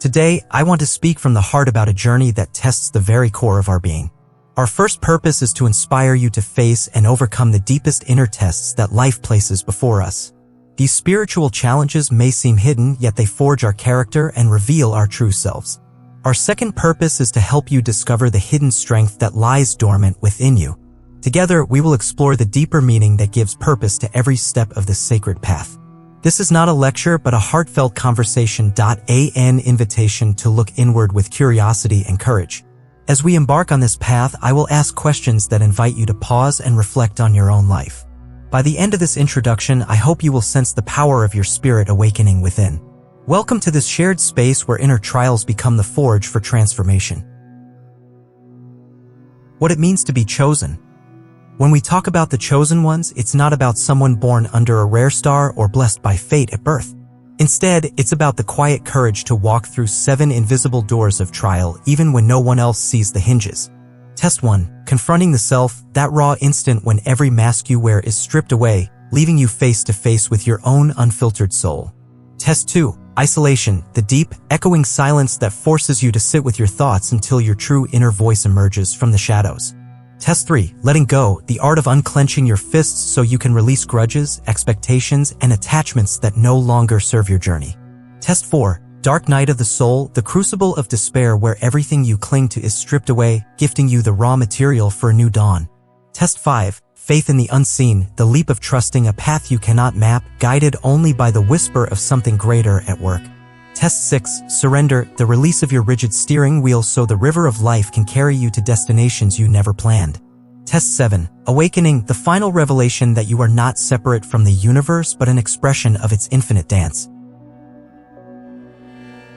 Today, I want to speak from the heart about a journey that tests the very core of our being. Our first purpose is to inspire you to face and overcome the deepest inner tests that life places before us. These spiritual challenges may seem hidden, yet they forge our character and reveal our true selves. Our second purpose is to help you discover the hidden strength that lies dormant within you. Together, we will explore the deeper meaning that gives purpose to every step of this sacred path. This is not a lecture, but a heartfelt conversation. An invitation to look inward with curiosity and courage. As we embark on this path, I will ask questions that invite you to pause and reflect on your own life. By the end of this introduction, I hope you will sense the power of your spirit awakening within. Welcome to this shared space where inner trials become the forge for transformation. What it means to be chosen. When we talk about the chosen ones, it's not about someone born under a rare star or blessed by fate at birth. Instead, it's about the quiet courage to walk through 7 invisible doors of trial even when no one else sees the hinges. Test 1. Confronting the self, that raw instant when every mask you wear is stripped away, leaving you face to face with your own unfiltered soul. Test 2. Isolation, the deep, echoing silence that forces you to sit with your thoughts until your true inner voice emerges from the shadows. Test 3. Letting go, the art of unclenching your fists so you can release grudges, expectations, and attachments that no longer serve your journey. Test 4. Dark night of the soul, the crucible of despair where everything you cling to is stripped away, gifting you the raw material for a new dawn. Test 5. Faith in the unseen, the leap of trusting a path you cannot map, guided only by the whisper of something greater at work. Test 6. Surrender, the release of your rigid steering wheel so the river of life can carry you to destinations you never planned. Test 7. Awakening, the final revelation that you are not separate from the universe but an expression of its infinite dance.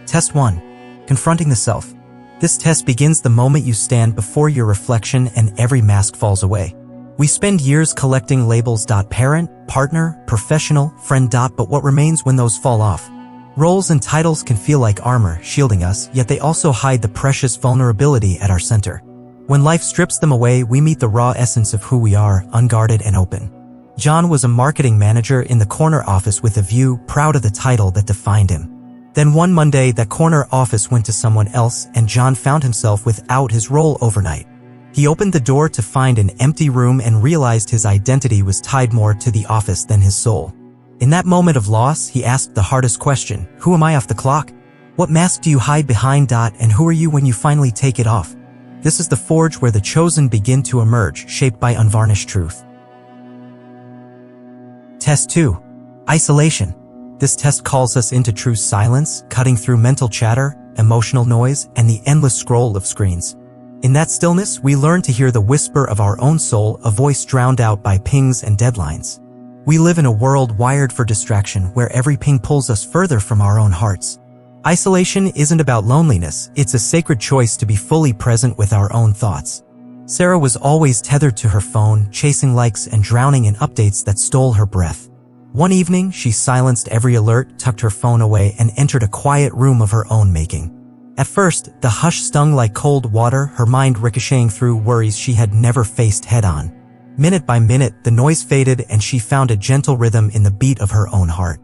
Test 1. Confronting the self. This test begins the moment you stand before your reflection and every mask falls away. We spend years collecting labels. Parent, partner, professional, friend. But what remains when those fall off? Roles and titles can feel like armor, shielding us, yet they also hide the precious vulnerability at our center. When life strips them away, we meet the raw essence of who we are, unguarded and open. John was a marketing manager in the corner office with a view, proud of the title that defined him. Then one Monday, that corner office went to someone else, and John found himself without his role overnight. He opened the door to find an empty room and realized his identity was tied more to the office than his soul. In that moment of loss, he asked the hardest question: who am I off the clock? What mask do you hide behind? And who are you when you finally take it off? This is the forge where the chosen begin to emerge, shaped by unvarnished truth. Test 2. Isolation. This test calls us into true silence, cutting through mental chatter, emotional noise, and the endless scroll of screens. In that stillness, we learn to hear the whisper of our own soul, a voice drowned out by pings and deadlines. We live in a world wired for distraction, where every ping pulls us further from our own hearts. Isolation isn't about loneliness, it's a sacred choice to be fully present with our own thoughts. Sarah was always tethered to her phone, chasing likes and drowning in updates that stole her breath. One evening, she silenced every alert, tucked her phone away, and entered a quiet room of her own making. At first, the hush stung like cold water, her mind ricocheting through worries she had never faced head-on. Minute by minute, the noise faded and she found a gentle rhythm in the beat of her own heart.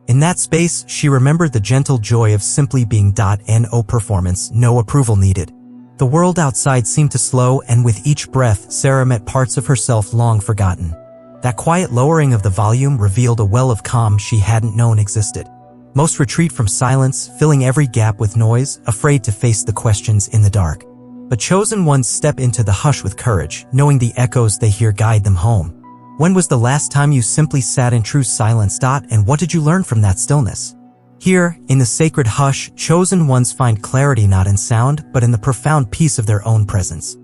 In that space, she remembered the gentle joy of simply being. No performance, no approval needed. The world outside seemed to slow, and with each breath, Sarah met parts of herself long forgotten. That quiet lowering of the volume revealed a well of calm she hadn't known existed. Most retreat from silence, filling every gap with noise, afraid to face the questions in the dark. But chosen ones step into the hush with courage, knowing the echoes they hear guide them home. When was the last time you simply sat in true silence? And what did you learn from that stillness? Here, in the sacred hush, chosen ones find clarity not in sound, but in the profound peace of their own presence.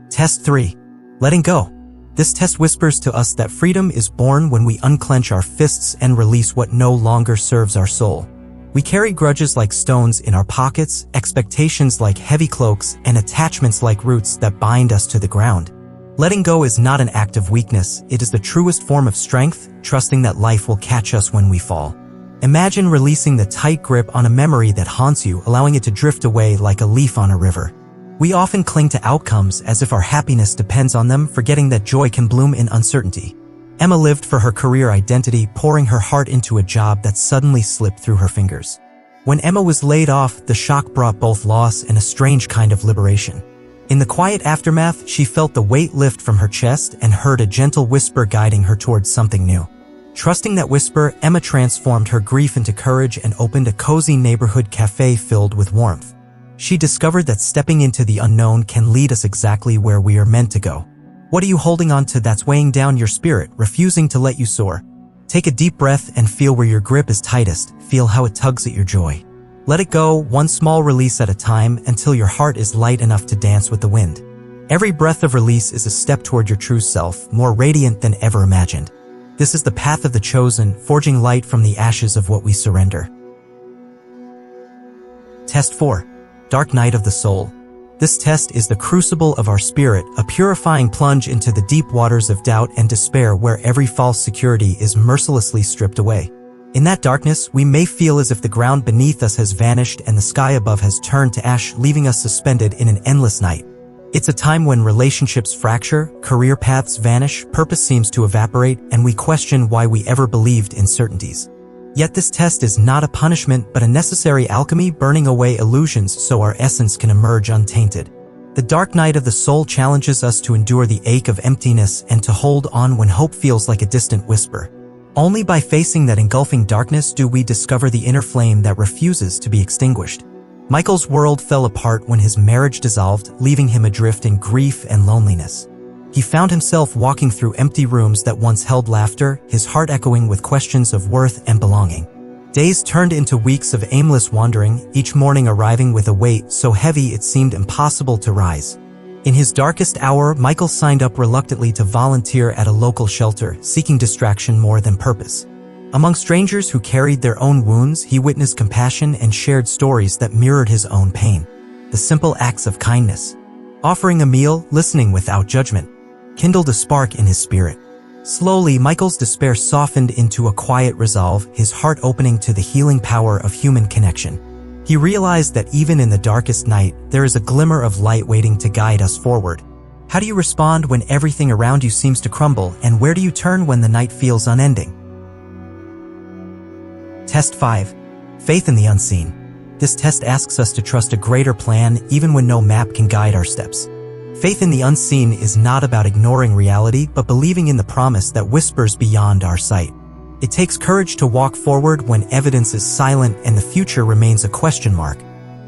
Test 3. Letting go. This test whispers to us that freedom is born when we unclench our fists and release what no longer serves our soul. We carry grudges like stones in our pockets, expectations like heavy cloaks, and attachments like roots that bind us to the ground. Letting go is not an act of weakness, it is the truest form of strength, trusting that life will catch us when we fall. Imagine releasing the tight grip on a memory that haunts you, allowing it to drift away like a leaf on a river. We often cling to outcomes as if our happiness depends on them, forgetting that joy can bloom in uncertainty. Emma lived for her career identity, pouring her heart into a job that suddenly slipped through her fingers. When Emma was laid off, the shock brought both loss and a strange kind of liberation. In the quiet aftermath, she felt the weight lift from her chest and heard a gentle whisper guiding her towards something new. Trusting that whisper, Emma transformed her grief into courage and opened a cozy neighborhood cafe filled with warmth. She discovered that stepping into the unknown can lead us exactly where we are meant to go. What are you holding on to that's weighing down your spirit, refusing to let you soar? Take a deep breath and feel where your grip is tightest. Feel how it tugs at your joy. Let it go, one small release at a time, until your heart is light enough to dance with the wind. Every breath of release is a step toward your true self, more radiant than ever imagined. This is the path of the chosen, forging light from the ashes of what we surrender. Test 4. Dark Night of the Soul. This test is the crucible of our spirit, a purifying plunge into the deep waters of doubt and despair where every false security is mercilessly stripped away. In that darkness, we may feel as if the ground beneath us has vanished and the sky above has turned to ash, leaving us suspended in an endless night. It's a time when relationships fracture, career paths vanish, purpose seems to evaporate, and we question why we ever believed in certainties. Yet this test is not a punishment but a necessary alchemy, burning away illusions so our essence can emerge untainted. The dark night of the soul challenges us to endure the ache of emptiness and to hold on when hope feels like a distant whisper. Only by facing that engulfing darkness do we discover the inner flame that refuses to be extinguished. Michael's world fell apart when his marriage dissolved, leaving him adrift in grief and loneliness. He found himself walking through empty rooms that once held laughter, his heart echoing with questions of worth and belonging. Days turned into weeks of aimless wandering, each morning arriving with a weight so heavy it seemed impossible to rise. In his darkest hour, Michael signed up reluctantly to volunteer at a local shelter, seeking distraction more than purpose. Among strangers who carried their own wounds, he witnessed compassion and shared stories that mirrored his own pain. The simple acts of kindness, offering a meal, listening without judgment, kindled a spark in his spirit. Slowly, Michael's despair softened into a quiet resolve, his heart opening to the healing power of human connection. He realized that even in the darkest night, there is a glimmer of light waiting to guide us forward. How do you respond when everything around you seems to crumble, and where do you turn when the night feels unending? Test 5. Faith in the Unseen. This test asks us to trust a greater plan even when no map can guide our steps. Faith in the unseen is not about ignoring reality, but believing in the promise that whispers beyond our sight. It takes courage to walk forward when evidence is silent and the future remains a question mark.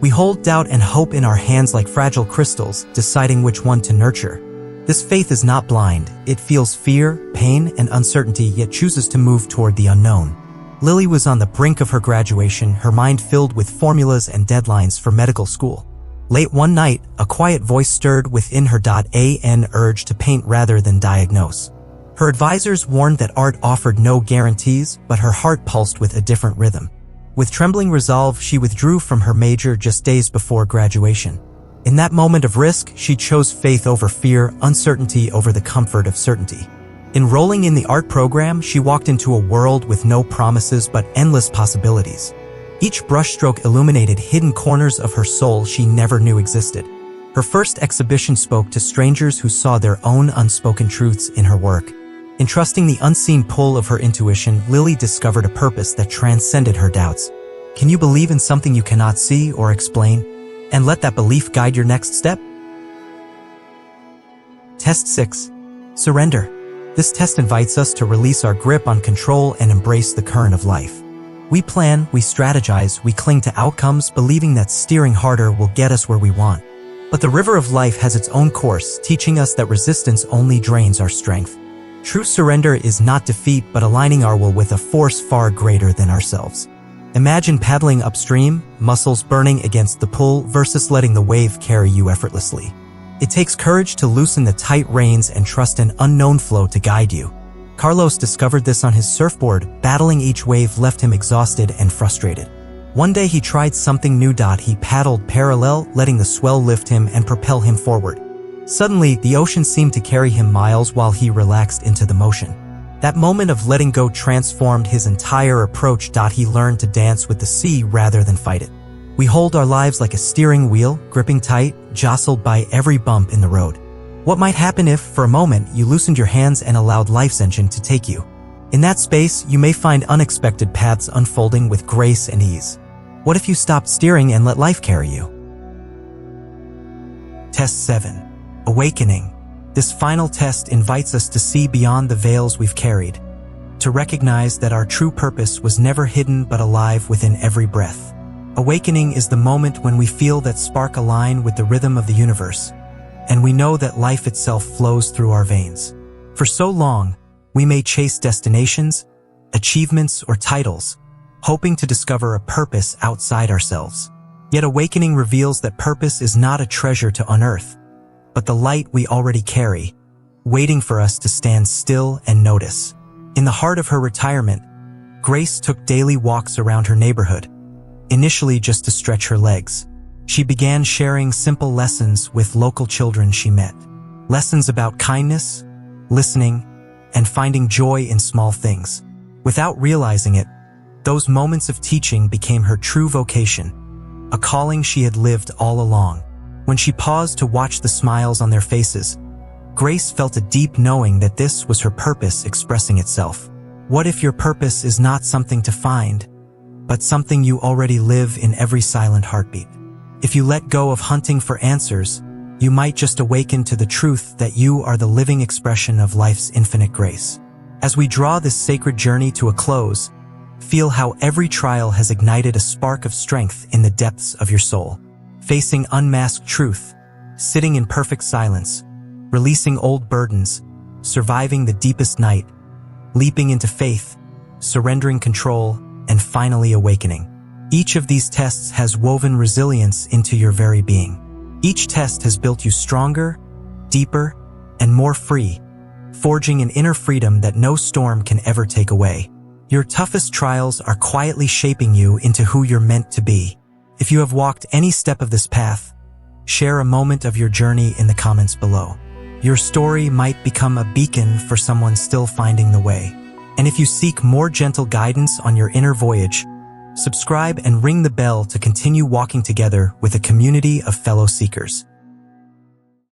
We hold doubt and hope in our hands like fragile crystals, deciding which one to nurture. This faith is not blind. It feels fear, pain, and uncertainty, yet chooses to move toward the unknown. Lily was on the brink of her graduation, her mind filled with formulas and deadlines for medical school. Late one night, a quiet voice stirred within her. An urge to paint rather than diagnose. Her advisors warned that art offered no guarantees, but her heart pulsed with a different rhythm. With trembling resolve, she withdrew from her major just days before graduation. In that moment of risk, she chose faith over fear, uncertainty over the comfort of certainty. Enrolling in the art program, she walked into a world with no promises but endless possibilities. Each brushstroke illuminated hidden corners of her soul she never knew existed. Her first exhibition spoke to strangers who saw their own unspoken truths in her work. Entrusting the unseen pull of her intuition, Lily discovered a purpose that transcended her doubts. Can you believe in something you cannot see or explain, and let that belief guide your next step? Test 6. Surrender. This test invites us to release our grip on control and embrace the current of life. We plan, we strategize, we cling to outcomes, believing that steering harder will get us where we want. But the river of life has its own course, teaching us that resistance only drains our strength. True surrender is not defeat but aligning our will with a force far greater than ourselves. Imagine paddling upstream, muscles burning against the pull, versus letting the wave carry you effortlessly. It takes courage to loosen the tight reins and trust an unknown flow to guide you. Carlos discovered this on his surfboard. Battling each wave left him exhausted and frustrated. One day he tried something new. He paddled parallel, letting the swell lift him and propel him forward. Suddenly, the ocean seemed to carry him miles while he relaxed into the motion. That moment of letting go transformed his entire approach. He learned to dance with the sea rather than fight it. We hold our lives like a steering wheel, gripping tight, jostled by every bump in the road. What might happen if, for a moment, you loosened your hands and allowed life's engine to take you? In that space, you may find unexpected paths unfolding with grace and ease. What if you stopped steering and let life carry you? Test 7. Awakening. This final test invites us to see beyond the veils we've carried, to recognize that our true purpose was never hidden but alive within every breath. Awakening is the moment when we feel that spark align with the rhythm of the universe, and we know that life itself flows through our veins. For so long, we may chase destinations, achievements, or titles, hoping to discover a purpose outside ourselves. Yet awakening reveals that purpose is not a treasure to unearth, but the light we already carry, waiting for us to stand still and notice. In the heart of her retirement, Grace took daily walks around her neighborhood, initially just to stretch her legs. She began sharing simple lessons with local children she met. Lessons about kindness, listening, and finding joy in small things. Without realizing it, those moments of teaching became her true vocation, a calling she had lived all along. When she paused to watch the smiles on their faces, Grace felt a deep knowing that this was her purpose expressing itself. What if your purpose is not something to find, but something you already live in every silent heartbeat? If you let go of hunting for answers, you might just awaken to the truth that you are the living expression of life's infinite grace. As we draw this sacred journey to a close, feel how every trial has ignited a spark of strength in the depths of your soul. Facing unmasked truth, sitting in perfect silence, releasing old burdens, surviving the deepest night, leaping into faith, surrendering control, and finally awakening. Each of these tests has woven resilience into your very being. Each test has built you stronger, deeper, and more free, forging an inner freedom that no storm can ever take away. Your toughest trials are quietly shaping you into who you're meant to be. If you have walked any step of this path, share a moment of your journey in the comments below. Your story might become a beacon for someone still finding the way. And if you seek more gentle guidance on your inner voyage, subscribe and ring the bell to continue walking together with a community of fellow seekers.